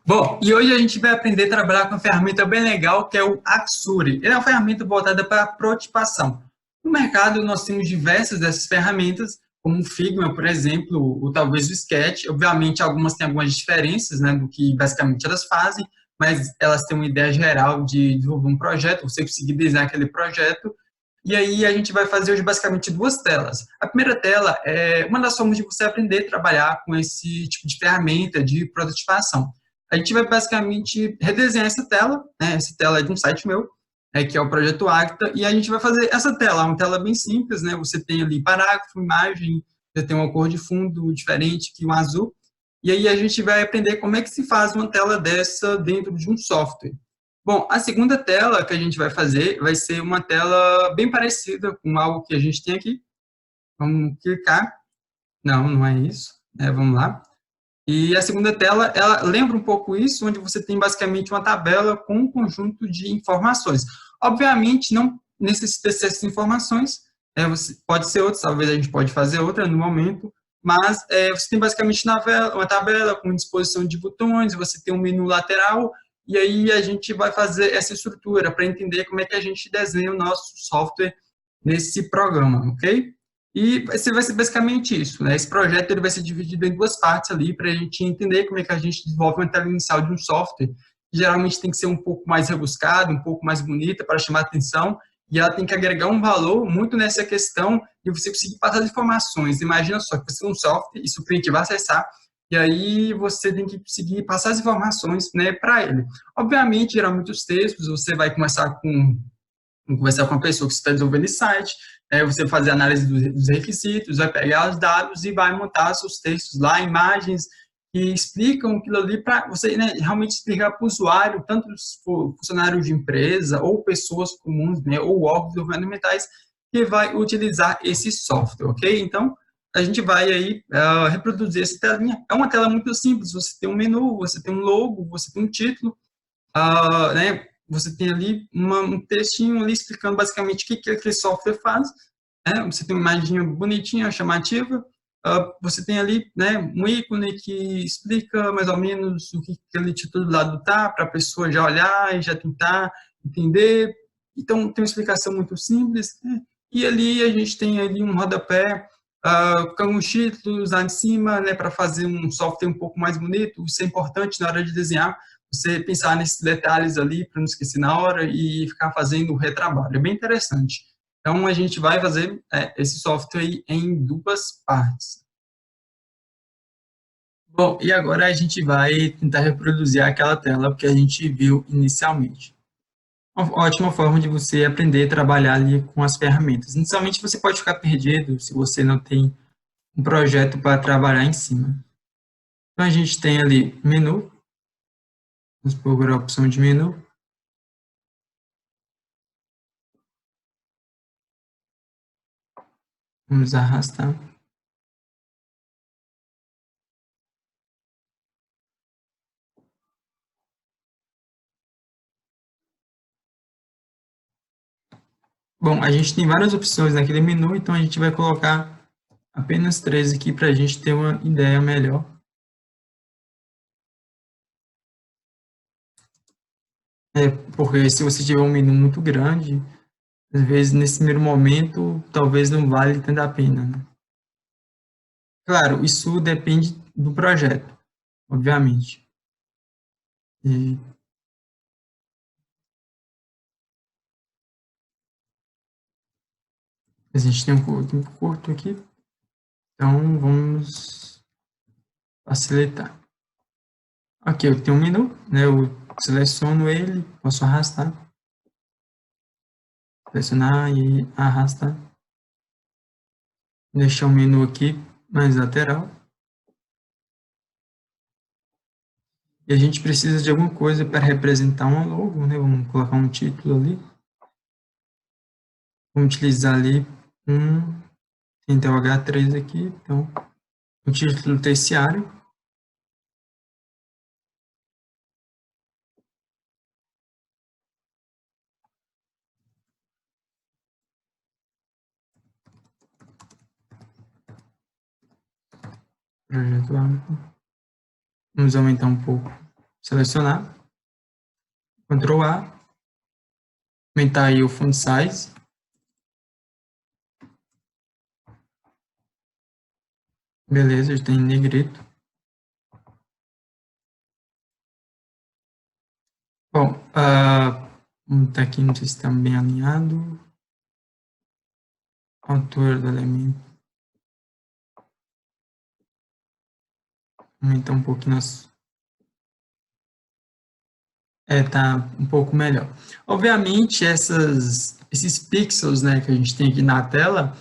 Bom, e hoje a gente vai aprender a trabalhar com uma ferramenta bem legal, que é o Axure. Ele é uma ferramenta voltada para a prototipação. No mercado, nós temos diversas dessas ferramentas, como o Figma, por exemplo, ou talvez o Sketch. Obviamente, algumas têm algumas diferenças, né, do que basicamente elas fazem, mas elas têm uma ideia geral de desenvolver um projeto, você conseguir desenhar aquele projeto. E aí a gente vai fazer hoje basicamente duas telas. A primeira tela é uma das formas de você aprender a trabalhar com esse tipo de ferramenta de prototipação. A gente vai basicamente redesenhar essa tela, né? Essa tela é de um site meu, que é o Projeto Acta, e a gente vai fazer essa tela, uma tela bem simples, né? Você tem ali parágrafo, imagem, você tem uma cor de fundo diferente que o azul, e aí a gente vai aprender como é que se faz uma tela dessa dentro de um software. Bom, a segunda tela que a gente vai fazer vai ser uma tela bem parecida com algo que a gente tem aqui. Vamos clicar. Não, não é isso. Vamos lá. E a segunda tela, ela lembra um pouco isso, onde você tem basicamente uma tabela com um conjunto de informações. Obviamente, não necessita essas informações, pode ser outra, talvez a gente pode fazer outra no momento, mas você tem basicamente uma tabela com disposição de botões, você tem um menu lateral, e aí a gente vai fazer essa estrutura para entender como é que a gente desenha o nosso software nesse programa, ok? E vai ser basicamente isso, né? Esse projeto ele vai ser dividido em duas partes ali para a gente entender como é que a gente desenvolve uma tela inicial de um software, que geralmente tem que ser um pouco mais rebuscada, um pouco mais bonita para chamar atenção, e ela tem que agregar um valor muito nessa questão de você conseguir passar as informações. Imagina só que você tem um software, isso o cliente vai acessar, e aí você tem que conseguir passar as informações, né, para ele. Obviamente, geralmente os textos, você vai começar com conversar com a pessoa que está desenvolvendo esse site, você fazer análise dos requisitos, vai pegar os dados e vai montar seus textos lá, imagens que explicam aquilo ali para você, né, realmente explicar para o usuário, tanto os funcionários de empresa ou pessoas comuns, né, ou órgãos governamentais que vai utilizar esse software, ok? Então, a gente vai aí reproduzir essa telinha. É uma tela muito simples, você tem um menu, você tem um logo, você tem um título, né, você tem ali um textinho ali explicando basicamente o que aquele software faz, né, você tem uma imagem bonitinha, chamativa, você tem ali, né, um ícone que explica mais ou menos o que aquele título do lado tá, para a pessoa já olhar e já tentar entender. Então, tem uma explicação muito simples, né, e ali a gente tem ali um rodapé, com alguns títulos lá em cima, né, para fazer um software um pouco mais bonito. Isso é importante na hora de desenhar, você pensar nesses detalhes ali para não esquecer na hora e ficar fazendo o retrabalho. É bem interessante. Então, a gente vai fazer esse software em duas partes. Bom, e agora a gente vai tentar reproduzir aquela tela que a gente viu inicialmente. Uma ótima forma de você aprender a trabalhar ali com as ferramentas. Inicialmente, você pode ficar perdido se você não tem um projeto para trabalhar em cima. Então, a gente tem ali menu, vamos procurar a opção de menu. Vamos arrastar. Bom, a gente tem várias opções naquele menu, então a gente vai colocar apenas três aqui para a gente ter uma ideia melhor. Porque se você tiver um menu muito grande, às vezes nesse primeiro momento, talvez não vale tanto a pena, né? Claro, isso depende do projeto, obviamente. E a gente tem um tempo curto aqui, então vamos facilitar. Aqui eu tenho um menu, né? Eu seleciono ele, posso arrastar, selecionar e arrastar. Deixar o menu aqui mais lateral. E a gente precisa de alguma coisa para representar uma logo, né? Vamos colocar um título ali. Vamos utilizar ali tem o H3 aqui, então, o título terciário. Projeto A. Vamos aumentar um pouco selecionar, Ctrl A, aumentar aí o font size. Beleza, já tem negrito. Bom, vamos estar aqui, não sei se está bem alinhado. Altura do elemento. Aumentar um pouquinho tá um pouco melhor. Obviamente, esses pixels, né, que a gente tem aqui na tela,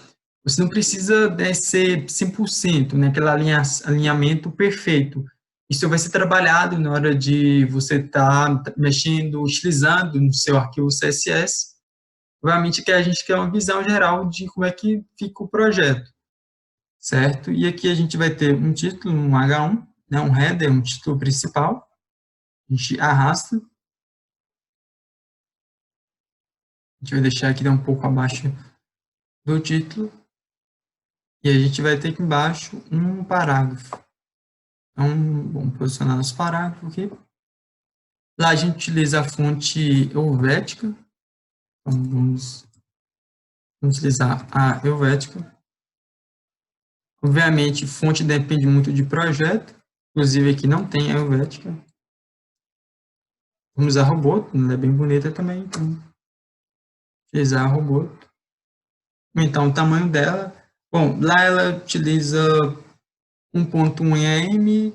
você não precisa, né, ser 100%, né, aquele alinhamento perfeito. Isso vai ser trabalhado na hora de você estar mexendo, utilizando no seu arquivo CSS. Obviamente que a gente quer uma visão geral de como é que fica o projeto, certo? E aqui a gente vai ter um título, um H1, né, um header, um título principal. A gente arrasta. A gente vai deixar aqui um pouco abaixo do título. E a gente vai ter aqui embaixo um parágrafo. Então, vamos posicionar nosso parágrafo aqui. Lá a gente utiliza a fonte Helvética. Então, vamos utilizar a Helvética. Obviamente, fonte depende muito de projeto. Inclusive, aqui não tem a Helvética. Vamos usar Roboto, ela é bem bonita também. Então, utilizar a Roboto. Aumentar o tamanho dela. Bom, lá ela utiliza 1.1 em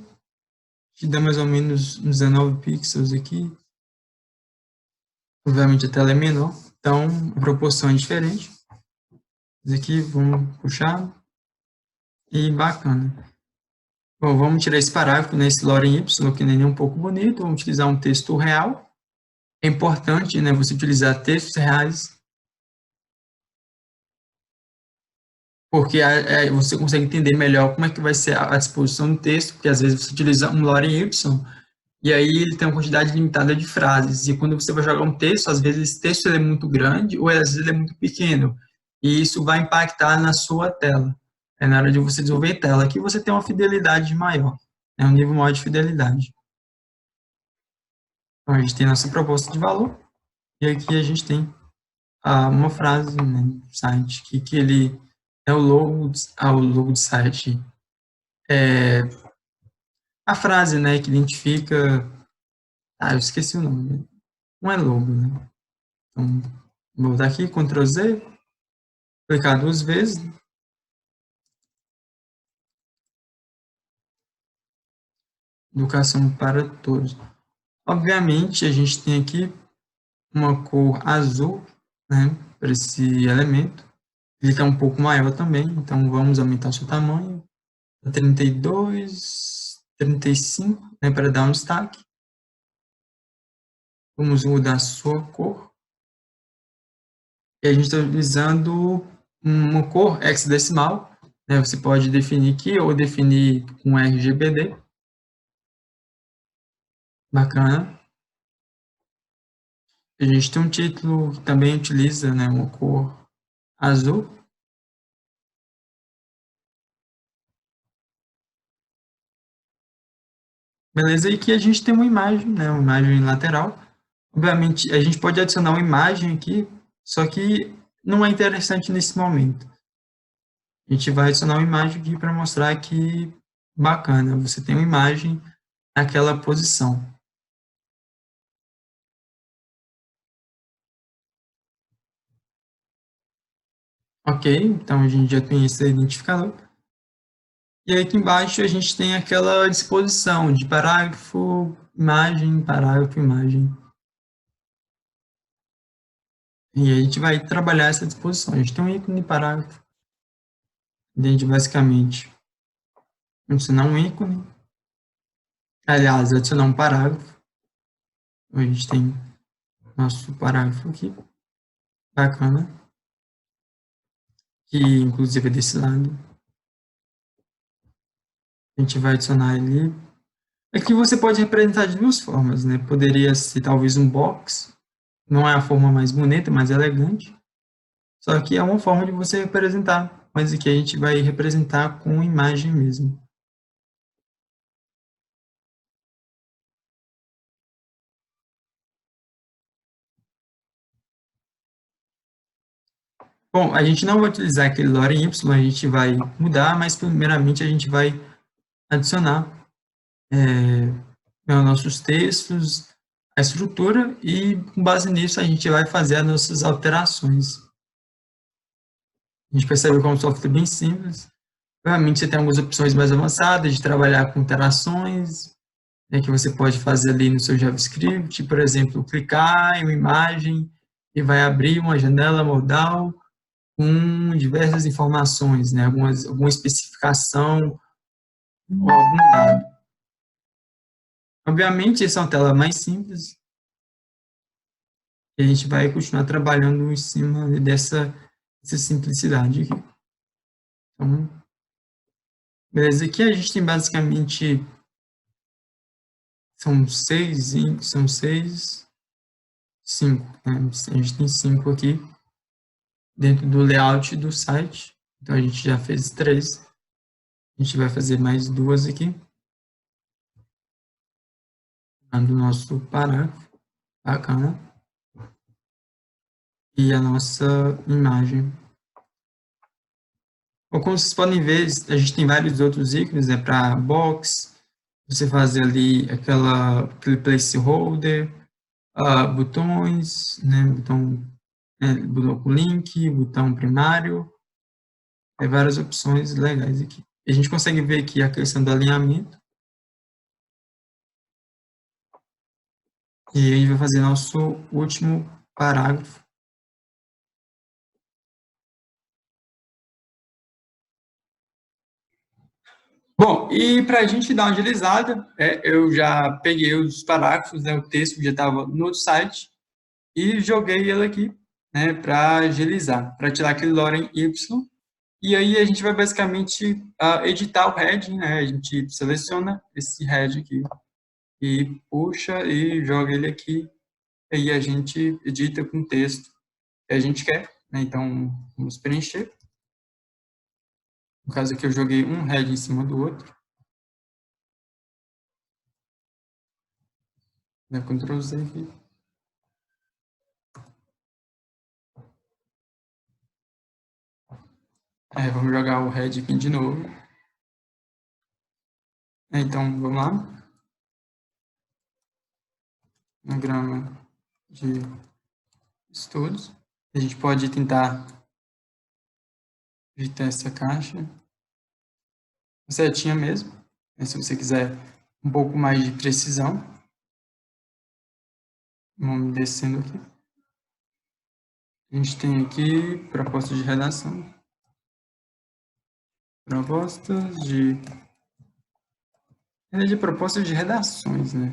que dá mais ou menos 19 pixels aqui. Obviamente a tela é menor, então a proporção é diferente. Esse aqui, vamos puxar. E bacana. Bom, vamos tirar esse parágrafo, né, esse lorem y, que nem é um pouco bonito. Vamos utilizar um texto real. É importante, né, você utilizar textos reais, porque você consegue entender melhor como é que vai ser a disposição do texto, porque às vezes você utiliza um lorem y, e aí ele tem uma quantidade limitada de frases. E quando você vai jogar um texto, às vezes esse texto ele é muito grande ou às vezes ele é muito pequeno. E isso vai impactar na sua tela. É na hora de você desenvolver tela que você tem uma fidelidade maior, né, um nível maior de fidelidade. Então, a gente tem nossa proposta de valor. E aqui a gente tem uma frase, né, do site, que ele é o logo do site. É a frase, né, que identifica... eu esqueci o nome. Não é logo, né? Então, vou botar aqui, Ctrl Z, clicar 2 vezes. Educação para todos. Obviamente, a gente tem aqui uma cor azul, né, para esse elemento. Ele está um pouco maior também, então vamos aumentar o seu tamanho. 32, 35, né, para dar um destaque. Vamos mudar a sua cor. E a gente está utilizando uma cor hexadecimal, né, você pode definir aqui ou definir com RGBD. Bacana. A gente tem um título que também utiliza, né, uma cor azul. Beleza? E aqui a gente tem uma imagem, né, uma imagem lateral. Obviamente, a gente pode adicionar uma imagem aqui, só que não é interessante nesse momento. A gente vai adicionar uma imagem aqui para mostrar que bacana, você tem uma imagem naquela posição. Ok, então a gente já tem esse identificador. E aí aqui embaixo a gente tem aquela disposição de parágrafo, imagem, parágrafo, imagem. E a gente vai trabalhar essa disposição. A gente tem um ícone de parágrafo. A gente basicamente adicionar um ícone. Aliás, adicionar um parágrafo. A gente tem nosso parágrafo aqui. Bacana. Que inclusive é desse lado. A gente vai adicionar ele. Aqui você pode representar de duas formas, né? Poderia ser talvez um box. Não é a forma mais bonita, mais elegante. Só que é uma forma de você representar. Mas aqui a gente vai representar com imagem mesmo. Bom, a gente não vai utilizar aquele lorem y, a gente vai mudar, mas primeiramente a gente vai adicionar nossos textos, a estrutura, e com base nisso a gente vai fazer as nossas alterações. A gente percebe que é um software bem simples. Obviamente você tem algumas opções mais avançadas de trabalhar com interações, né, que você pode fazer ali no seu JavaScript, por exemplo, clicar em uma imagem e vai abrir uma janela modal com diversas informações, né, alguma especificação ou algum dado. Obviamente, essa é uma tela mais simples e a gente vai continuar trabalhando em cima dessa simplicidade aqui. Então, beleza, aqui a gente tem basicamente, cinco, né? A gente tem 5 aqui dentro do layout do site. Então, a gente já fez 3. A gente vai fazer mais 2 aqui, do nosso parágrafo. Bacana. E a nossa imagem. Ou como vocês podem ver, a gente tem vários outros ícones, né, para box, você fazer ali aquele placeholder, botões, né, botão com link, botão primário, tem várias opções legais aqui. A gente consegue ver aqui a questão do alinhamento. E a gente vai fazer nosso último parágrafo. Bom, e para a gente dar uma agilizada, eu já peguei os parágrafos, né, o texto que já estava no site, e joguei ele aqui, né, para agilizar, para tirar aquele lorem y. E aí a gente vai basicamente editar o heading, né? A gente seleciona esse head aqui e puxa e joga ele aqui. E aí a gente edita com o texto que a gente quer, né? Então vamos preencher. No caso aqui eu joguei um head em cima do outro. Né? Ctrl Z aqui. Vamos jogar o head aqui de novo. Então vamos lá. Diagrama de estudos. A gente pode tentar editar essa caixa. Setinha mesmo, né, se você quiser um pouco mais de precisão. Vamos descendo aqui. A gente tem aqui propostas de redação. Propostas de redações, né?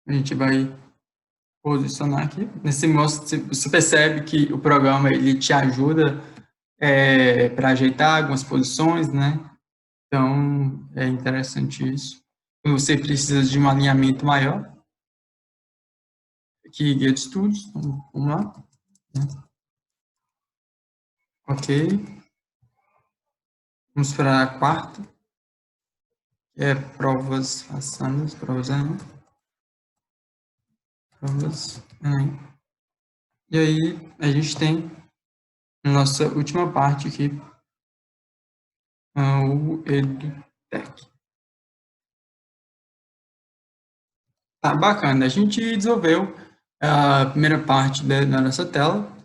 A gente vai posicionar aqui. Nesse modo, você percebe que o programa ele te ajuda para ajeitar algumas posições, né? Então, é interessante isso. Quando você precisa de um alinhamento maior, aqui, guia de estudos, então, vamos lá. Ok. Vamos para a quarta, que é provas façadas, provas Enem. Provas Enem. E aí, a gente tem a nossa última parte aqui, o EduTech. Tá bacana. A gente desenvolveu a primeira parte da nossa tela,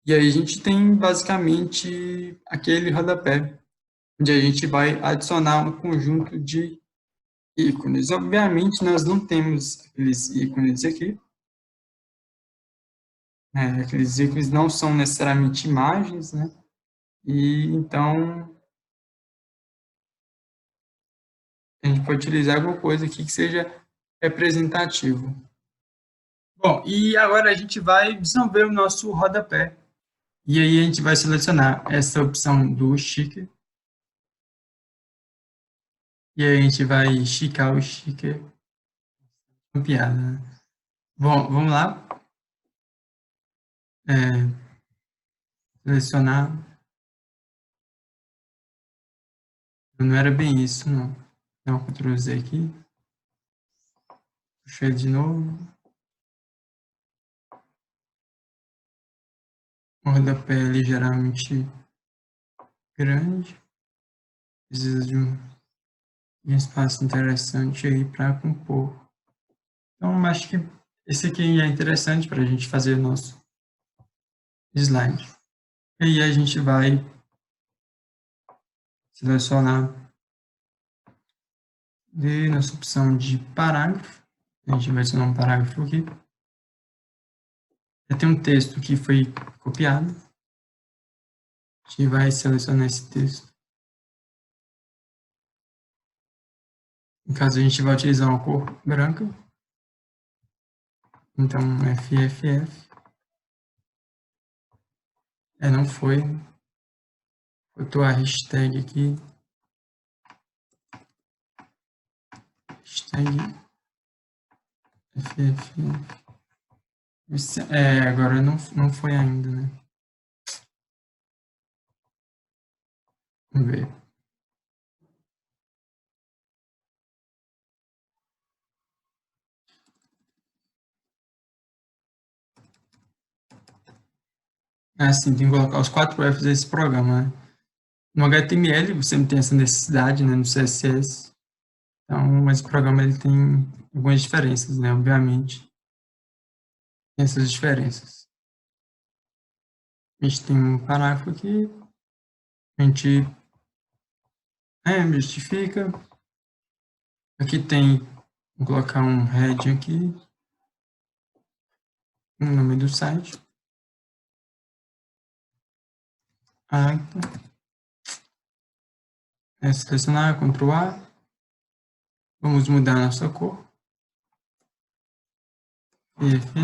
e aí a gente tem basicamente aquele rodapé, onde a gente vai adicionar um conjunto de ícones. Obviamente, nós não temos aqueles ícones aqui. Aqueles ícones não são necessariamente imagens, né? E então a gente pode utilizar alguma coisa aqui que seja representativo. Bom, e agora a gente vai desenvolver o nosso rodapé. E aí a gente vai selecionar essa opção do sticker. E aí a gente vai esticar o sticker. Com piada, né? Bom, vamos lá. Selecionar. Não era bem isso, não. Dá um Ctrl Z aqui. Puxa ele de novo. um rodapé ligeiramente grande, precisa de um espaço interessante aí para compor. Então, acho que esse aqui é interessante para a gente fazer o nosso slide. E aí a gente vai selecionar de nossa opção de parágrafo. A gente vai adicionar um parágrafo aqui. Já tem um texto que foi copiado. A gente vai selecionar esse texto. No caso, a gente vai utilizar uma cor branca. Então, FFF. Não foi. Botou a hashtag aqui. Hashtag FFF. Agora não foi ainda, né? Vamos ver. Sim, tem que colocar os 4 Fs desse programa, né? No HTML você não tem essa necessidade, né? No CSS. Então, esse programa ele tem algumas diferenças, né? Obviamente, tem essas diferenças. A gente tem um parágrafo aqui, a gente justifica. Aqui tem, vou colocar um head aqui, o nome do site. Selecionar, Ctrl A. Vamos mudar a nossa cor. F.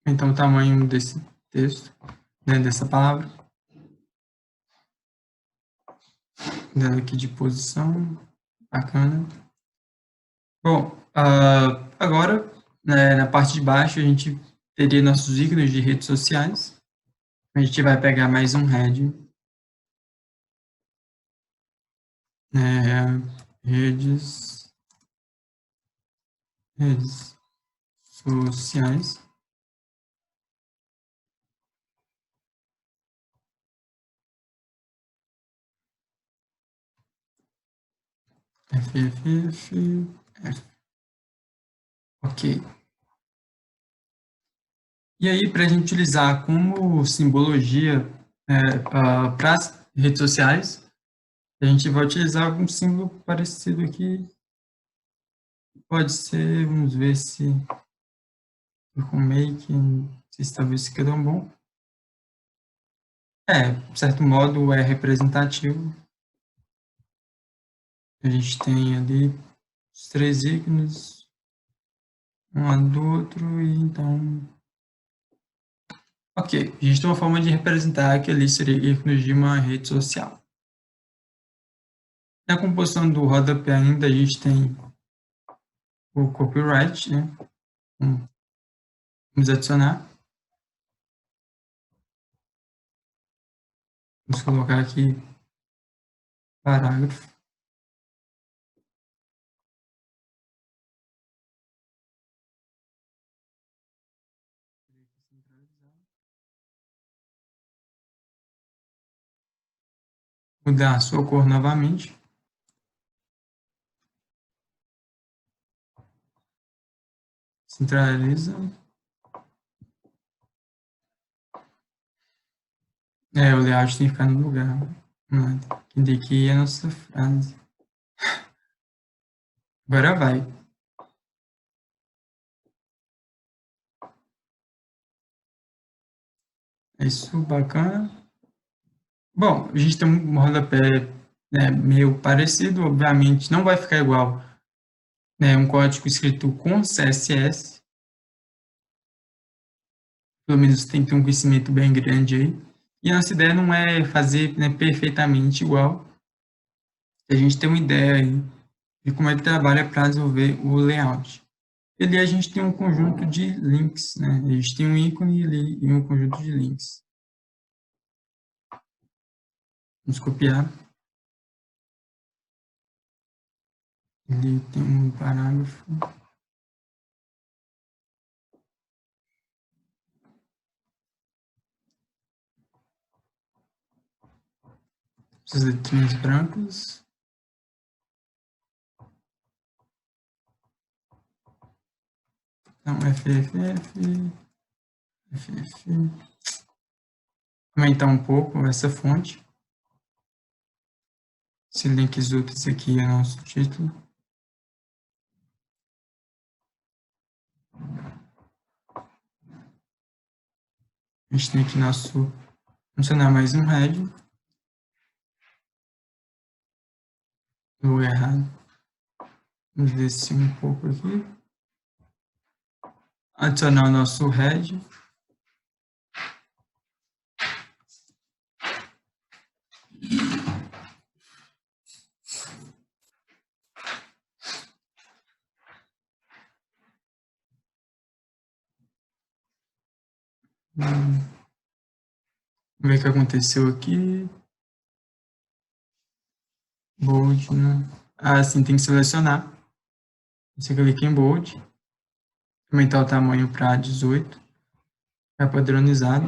Então, o tamanho desse texto, né, dessa palavra. Dela aqui de posição. Bacana. Bom, agora, né, na parte de baixo, a gente teria nossos ícones de redes sociais. A gente vai pegar mais um head. Redes sociais. F. Ok. E aí, para a gente utilizar como simbologia para as redes sociais, a gente vai utilizar algum símbolo parecido aqui. Pode ser, vamos ver se com make, não sei se talvez fique tão bom. De certo modo, é representativo. A gente tem ali os 3 ícones, um lado do outro, e então... Ok, a gente tem uma forma de representar que ali seria ícones de uma rede social. Na composição do rodapé ainda, a gente tem o copyright, né? Vamos adicionar. Vamos colocar aqui parágrafo. Mudar a sua cor novamente. Centraliza. O layout tem que ficar no lugar. Que daqui é a nossa frase. Agora vai. É isso, bacana. Bom, a gente tem um rodapé, né, meio parecido, obviamente não vai ficar igual, né, um código escrito com CSS. Pelo menos tem que ter um conhecimento bem grande aí. E a nossa ideia não é fazer, né, perfeitamente igual. A gente tem uma ideia aí de como é que trabalha para desenvolver o layout. E ali a gente tem um conjunto de links, né? A gente tem um ícone ali e um conjunto de links. Vamos copiar. Ali tem um parágrafo. essas letrinhas brancas. Então, FF. Aumentar um pouco essa fonte. Esse links úteis aqui é nosso título. A gente tem aqui nosso funcionar mais um head. Lugar errado. Vamos descer um pouco aqui. Adicionar o nosso head. Vamos ver o que aconteceu aqui. Bold, né? Ah, sim, tem que selecionar. Você clica em Bold. Aumentar o tamanho para 18. É padronizado.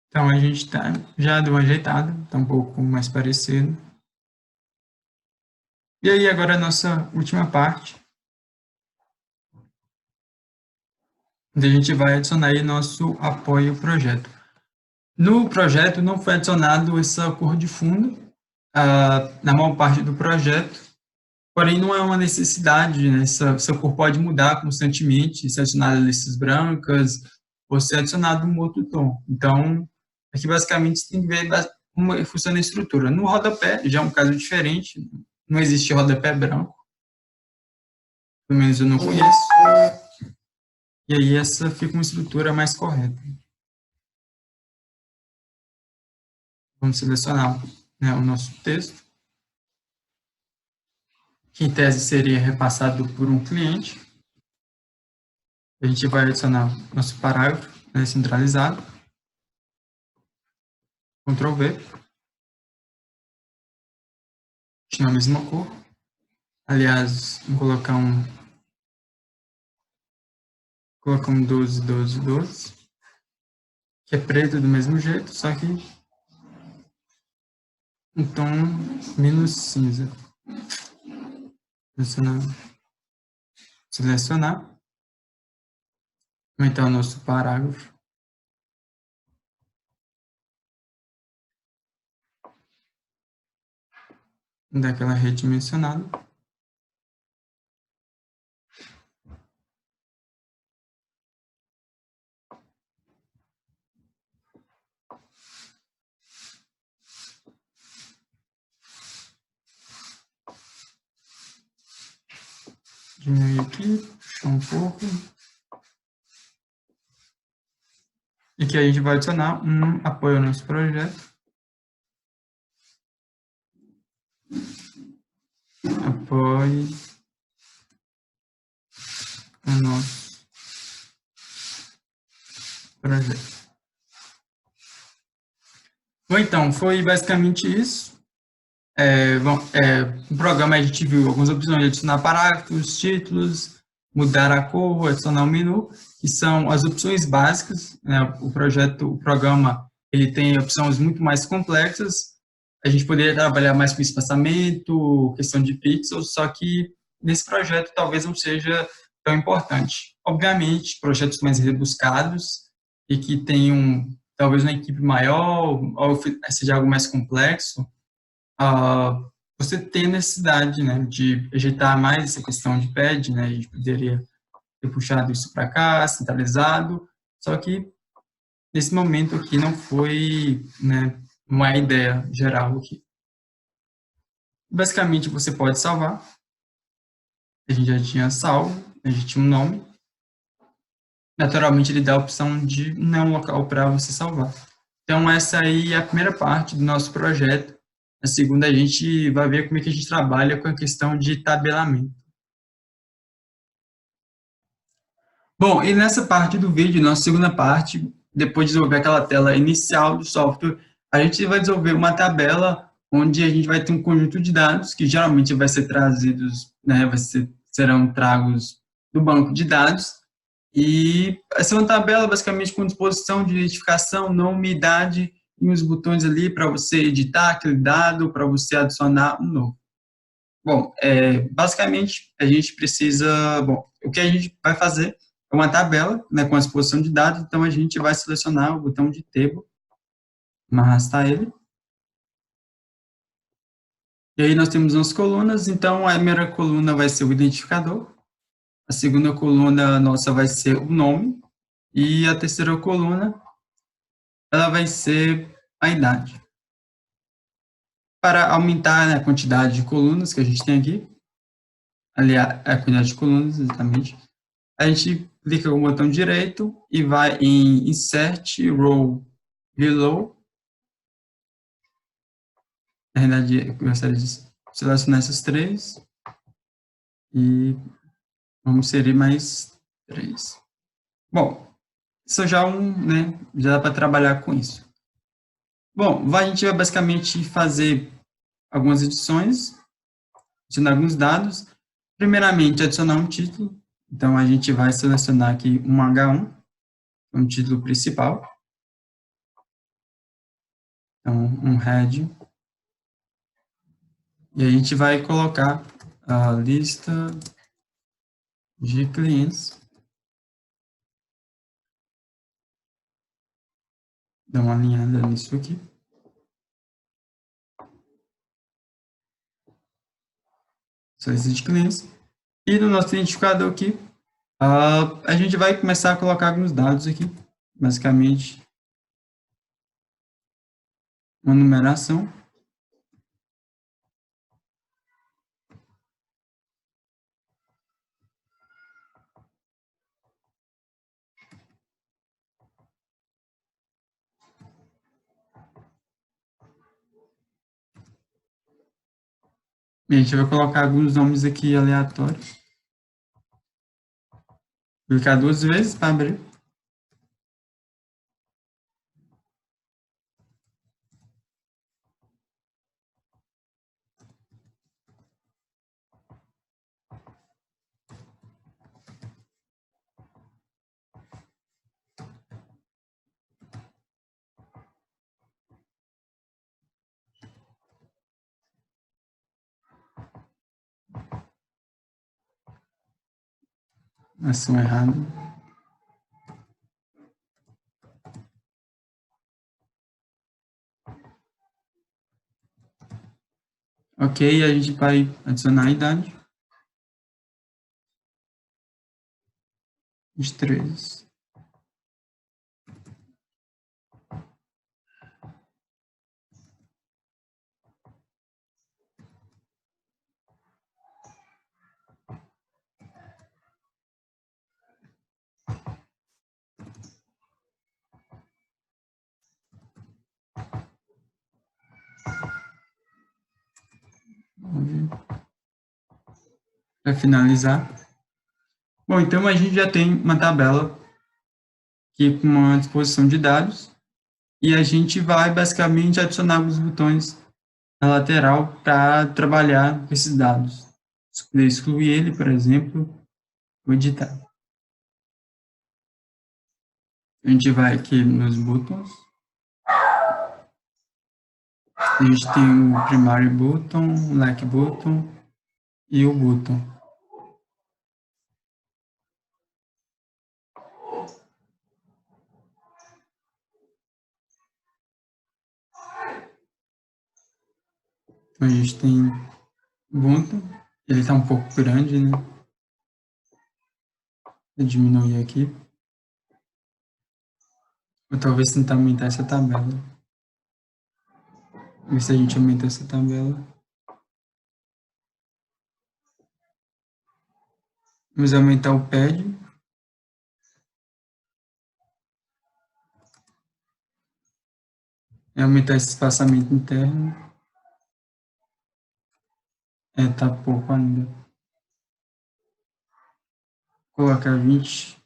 Então, a gente já deu uma ajeitada, está um pouco mais parecido. E aí, agora a nossa última parte, onde a gente vai adicionar aí nosso apoio ao projeto. No projeto não foi adicionado essa cor de fundo, na maior parte do projeto, porém não é uma necessidade, né? Essa cor pode mudar constantemente, se adicionar listas brancas, ou se adicionado um outro tom. Então, aqui basicamente você tem que ver como funciona a estrutura. No rodapé, já é um caso diferente, não existe rodapé branco, pelo menos eu não conheço, e aí essa fica uma estrutura mais correta. Vamos selecionar, né, o nosso texto, que em tese seria repassado por um cliente. A gente vai adicionar nosso parágrafo, né, centralizado. Ctrl V. Tinha a mesma cor. Aliás, vou colocar um 12, 12, 12, que é preto do mesmo jeito, só que um tom menos cinza. Selecionar. Aumentar o nosso parágrafo. Dar aquela redimensionada. Diminuir aqui, puxar um pouco. E aqui a gente vai adicionar um apoio ao nosso projeto. Apoie o nosso projeto. Bom, então, foi basicamente isso. No programa a gente viu algumas opções de adicionar parágrafos, títulos, mudar a cor, adicionar um menu, que são as opções básicas, né? O programa, ele tem opções muito mais complexas. A gente poderia trabalhar mais com espaçamento, questão de pixels, só que nesse projeto talvez não seja tão importante. Obviamente, projetos mais rebuscados e que tenham talvez uma equipe maior, ou seja algo mais complexo, você tem necessidade, né, de ajeitar mais essa questão de pad, né, a gente poderia ter puxado isso para cá, centralizado, só que nesse momento aqui não foi, né, uma ideia geral aqui. Basicamente, você pode salvar, a gente já tinha salvo, a gente tinha um nome, naturalmente ele dá a opção de não local para você salvar. Então, essa aí é a primeira parte do nosso projeto. Na segunda, a gente vai ver como é que a gente trabalha com a questão de tabelamento. Bom, e nessa parte do vídeo, nossa segunda parte, depois de desenvolver aquela tela inicial do software, a gente vai desenvolver uma tabela onde a gente vai ter um conjunto de dados que geralmente vai ser trazidos, né, serão tragos do banco de dados, e vai ser uma tabela basicamente com disposição de identificação, nome, idade e uns botões ali para você editar aquele dado, para você adicionar um novo. Bom, basicamente a gente precisa, bom, o que a gente vai fazer é uma tabela, né, com a exposição de dados, então a gente vai selecionar o botão de table, arrastar ele, e aí nós temos as colunas, então a primeira coluna vai ser o identificador, a segunda coluna nossa vai ser o nome, e a terceira coluna, ela vai ser a idade. Para aumentar, né, a quantidade de colunas que a gente tem aqui, aliás, a quantidade de colunas, exatamente, a gente clica com o botão direito e vai em Insert Row Below. Na verdade, eu gostaria de selecionar essas três e vamos inserir mais três. Bom, isso já né, já dá para trabalhar com isso. Bom, a gente vai basicamente fazer algumas edições, adicionar alguns dados. Primeiramente, adicionar um título. Então, a gente vai selecionar aqui um H1, um título principal. Então, um head. E a gente vai colocar a lista de clientes. Dá uma alinhada nisso aqui. Essa lista de clientes. E no nosso identificador aqui, a gente vai começar a colocar alguns dados aqui. Basicamente, uma numeração. E a gente vai colocar alguns nomes aqui aleatórios. Clicar duas vezes para abrir. Ação errada. Ok, a gente vai adicionar a idade. 23. Para finalizar. Bom, então a gente já tem uma tabela aqui com uma disposição de dados e a gente vai basicamente adicionar os botões na lateral para trabalhar com esses dados. Excluir ele, por exemplo, ou editar. A gente vai aqui nos botões. A gente tem o primary button, o like button e o button. Então, a gente tem o button, ele está um pouco grande, né? Vou diminuir aqui. Ou talvez tentar aumentar essa tabela. Ver se a gente aumenta essa tabela. Vamos aumentar o pad. E aumentar esse espaçamento interno. Tá pouco ainda. Colocar 20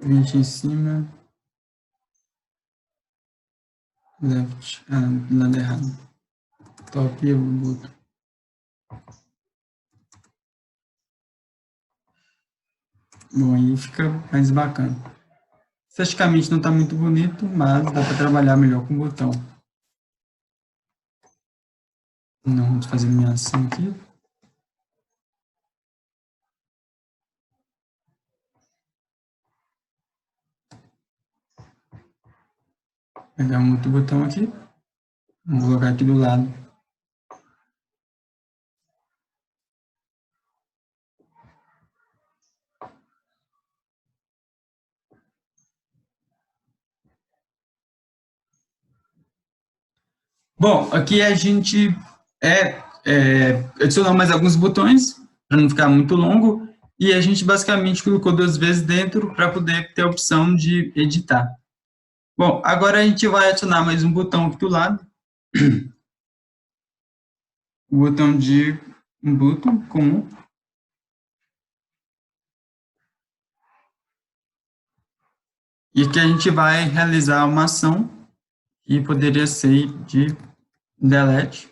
em cima. Left. Lado errado. Top e boot. Bom, aí fica mais bacana. Esteticamente não está muito bonito, mas dá para trabalhar melhor com o botão. Não, vamos fazer minha ação aqui. Pegar um outro botão aqui. Vamos colocar aqui do lado. Bom, aqui a gente adicionou mais alguns botões, para não ficar muito longo, e a gente basicamente colocou 2 vezes dentro para poder ter a opção de editar. Bom, agora a gente vai adicionar mais um botão aqui do lado. O botão de um botão comum. E aqui a gente vai realizar uma ação que poderia ser de delete.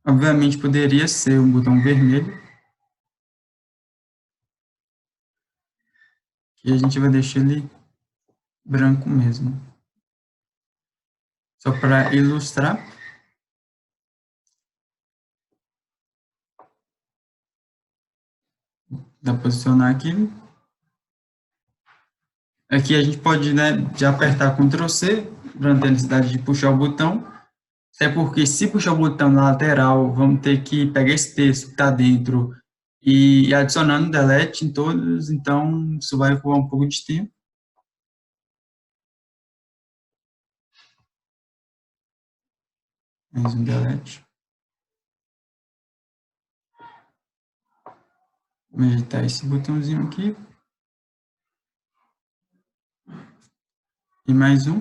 Obviamente poderia ser um botão vermelho. E a gente vai deixar ele branco mesmo. Só para ilustrar. Dá para posicionar aqui. Aqui a gente pode, né, já apertar Ctrl C, para não ter necessidade de puxar o botão. Até porque se puxar o botão na lateral, vamos ter que pegar esse texto que está dentro e ir adicionando delete em todos, então isso vai ocupar um pouco de tempo. Mais um delete. Vamos editar esse botãozinho aqui. E mais um.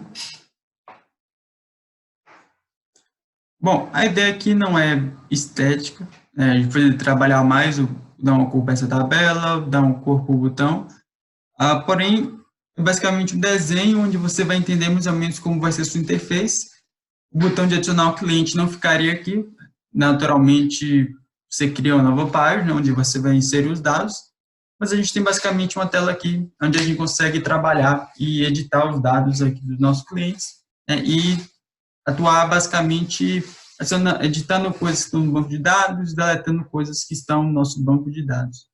Bom, a ideia aqui não é estética, a gente precisa trabalhar mais, dar uma cor para essa tabela, dar um corpo ao botão, porém, é basicamente um desenho onde você vai entender mais ou menos como vai ser a sua interface. O botão de adicionar o cliente não ficaria aqui, naturalmente você cria uma nova página onde você vai inserir os dados, mas a gente tem basicamente uma tela aqui onde a gente consegue trabalhar e editar os dados aqui dos nossos clientes, e atuar basicamente editando coisas que estão no banco de dados, deletando coisas que estão no nosso banco de dados.